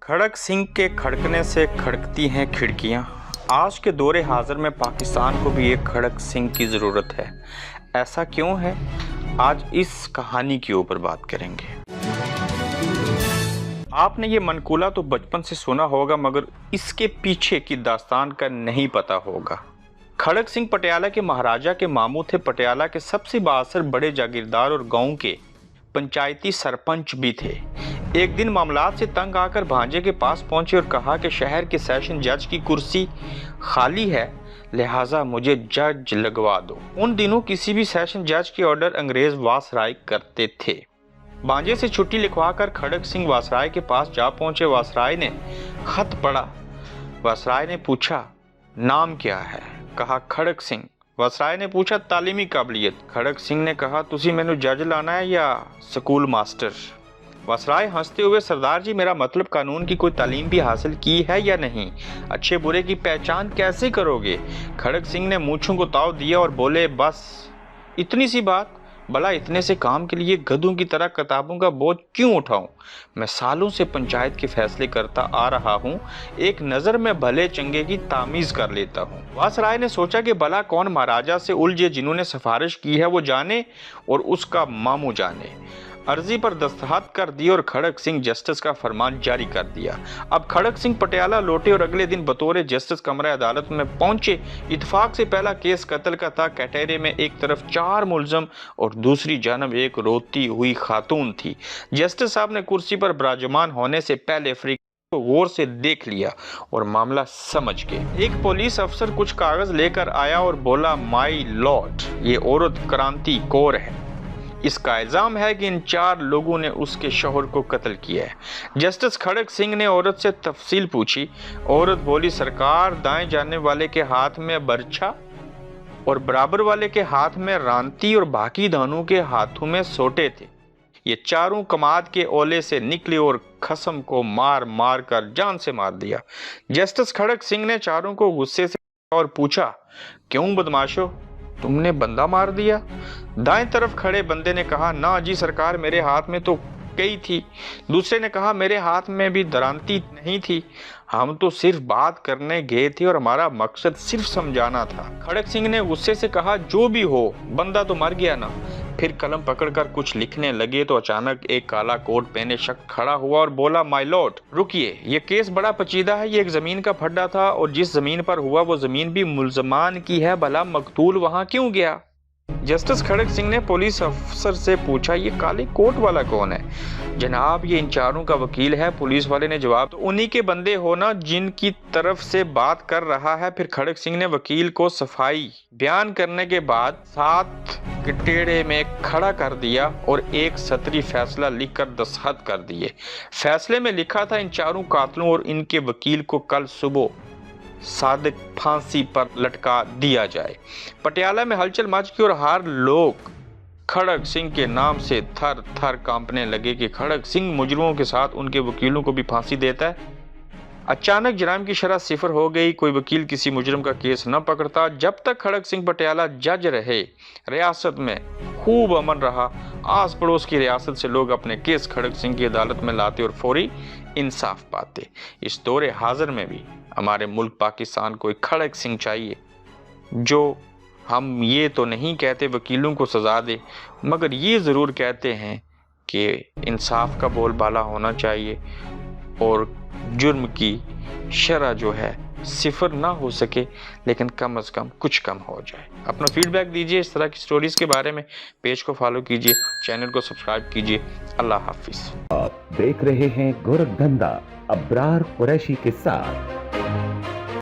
खड़क सिंह के खड़कने से खड़कती हैं खिड़कियां। आज के दौरे हाजिर में पाकिस्तान को भी एक खड़क सिंह की ज़रूरत है। ऐसा क्यों है, आज इस कहानी के ऊपर बात करेंगे। आपने ये मनकूला तो बचपन से सुना होगा, मगर इसके पीछे की दास्तान का नहीं पता होगा। खड़क सिंह पटियाला के महाराजा के मामू थे। पटियाला के सबसे बाअसर बड़े जागीरदार और गांव के पंचायती सरपंच भी थे। एक दिन मामलात से तंग आकर भांजे के पास पहुंचे और कहा कि शहर के सेशन जज की कुर्सी खाली है, लिहाजा मुझे जज लगवा दो। उन दिनों किसी भी सेशन जज के ऑर्डर अंग्रेज वासराय करते थे। भांजे से छुट्टी लिखवाकर खड़क सिंह वासराय के पास जा पहुंचे। वासराय ने खत पढ़ा। वासराय ने पूछा, नाम क्या है? कहा, खड़क सिंह। वासराय ने पूछा, तालीमी काबिलियत? खड़क सिंह ने कहा, तुसी मैनू जज लाना है या स्कूल मास्टर? वासराय हंसते हुए, सरदार जी, मेरा मतलब कानून की कोई तालीम भी हासिल की है या नहीं? अच्छे बुरे की पहचान कैसे करोगे? खड़क सिंह ने मूंछों को ताव दिया और बोले, बस इतनी सी बात? भला इतने से काम के लिए गधों की तरह किताबों का बोझ क्यों उठाऊं? मैं सालों से पंचायत के फैसले करता आ रहा हूं, एक नज़र में भले चंगे की तामीज़ कर लेता हूं। वासराय ने सोचा कि भला कौन महाराजा से उलझे, जिन्होंने सिफारिश की है वो जाने और उसका मामू जाने। अर्जी पर दस्तखत कर दिए और खड़क सिंह जस्टिस का फरमान जारी कर दिया। अब खड़क सिंह पटियाला लौटे और अगले दिन बतौर जस्टिस कमरा अदालत में पहुंचे। इत्तेफाक से पहला केस कत्ल का था। कैटेरे में एक तरफ 4 मुलजम और दूसरी जानब एक रोती हुई खातून थी। जस्टिस साहब ने कुर्सी पर विराजमान होने से पहले अफ्रीका को गौर से देख लिया और मामला समझ गए। एक पुलिस अफसर कुछ कागज लेकर आया और बोला, माई लॉर्ड, ये औरत क्रांति कौर है। इसका इल्जाम है कि इन 4 लोगों ने उसके शौहर को कत्ल किया है। जस्टिस खड़क सिंह ने औरत से तफसील पूछी। औरत बोली, सरकार, दाएं जाने वाले के हाथ में बर्छा और बराबर वाले के हाथ में रांती और बाकी दानों के हाथों में सोटे थे। ये चारों कमाद के ओले से निकले और खसम को मार मार कर जान से मार दिया। जस्टिस खड़क सिंह ने चारों को गुस्से से और पूछा, क्यों बदमाशो, तुमने बंदा मार दिया? दाएं तरफ खड़े बंदे ने कहा, ना जी सरकार, मेरे हाथ में तो कई थी। दूसरे ने कहा, मेरे हाथ में भी दरांती नहीं थी, हम तो सिर्फ बात करने गए थे और हमारा मकसद सिर्फ समझाना था। खड़क सिंह ने गुस्से से कहा, जो भी हो, बंदा तो मर गया ना। फिर कलम पकड़कर कुछ लिखने लगे तो अचानक एक काला कोट पहने शख्स खड़ा हुआ और बोला, माय लॉर्ड, रुकिए, ये केस बड़ा पेचीदा है। ये एक जमीन का फड्डा था और जिस जमीन पर हुआ वो जमीन भी मुल्जमान की है। भला मकतूल वहां क्यों गया? जस्टिस खड़क सिंह ने पुलिस अफसर से पूछा, ये काले कोट वाला कौन है? जनाब, ये इन चारों का वकील है। पुलिस वाले ने जवाब, तो उन्हीं के बंदे हो ना जिनकी तरफ से बात कर रहा है। फिर खड़क सिंह ने वकील को सफाई बयान करने के बाद 7 के टेढ़े में खड़ा कर दिया और एक सतरी फैसला लिखकर दस्तखत कर दिए। फैसले में लिखा था, इन चारों कातलों और इनके वकील को कल सुबह सादिक फांसी पर लटका दिया जाए। पटियाला में हलचल मच गई और हर लोग खड़क सिंह के नाम से थर थर कांपने लगे कि खड़क सिंह मुजरिमों के साथ उनके वकीलों को भी फांसी देता है। अचानक जराइम की शरह सिफर हो गई। कोई वकील किसी मुजरिम का केस न पकड़ता। जब तक खड़क सिंह पटियाला जज रहे, रियासत में खूब अमन रहा। आस पड़ोस की रियासत से लोग अपने केस खड़क सिंह की अदालत में लाते और फौरी इंसाफ पाते। इस दौरे हाजिर में भी हमारे मुल्क पाकिस्तान को एक खड़क सिंह चाहिए, जो हम ये तो नहीं कहते वकीलों को सजा दे, मगर ये ज़रूर कहते हैं कि इंसाफ का बोलबाला होना चाहिए और जुर्म की शरह जो है सिफर ना हो सके, लेकिन कम से कम कुछ कम हो जाए। अपना फीडबैक दीजिए इस तरह की स्टोरीज़ के बारे में। पेज को फॉलो कीजिए, चैनल को सब्सक्राइब कीजिए। अल्लाह हाफिज़। आप देख रहे हैं गोरखधंधा अब्रार कुरैशी के साथ।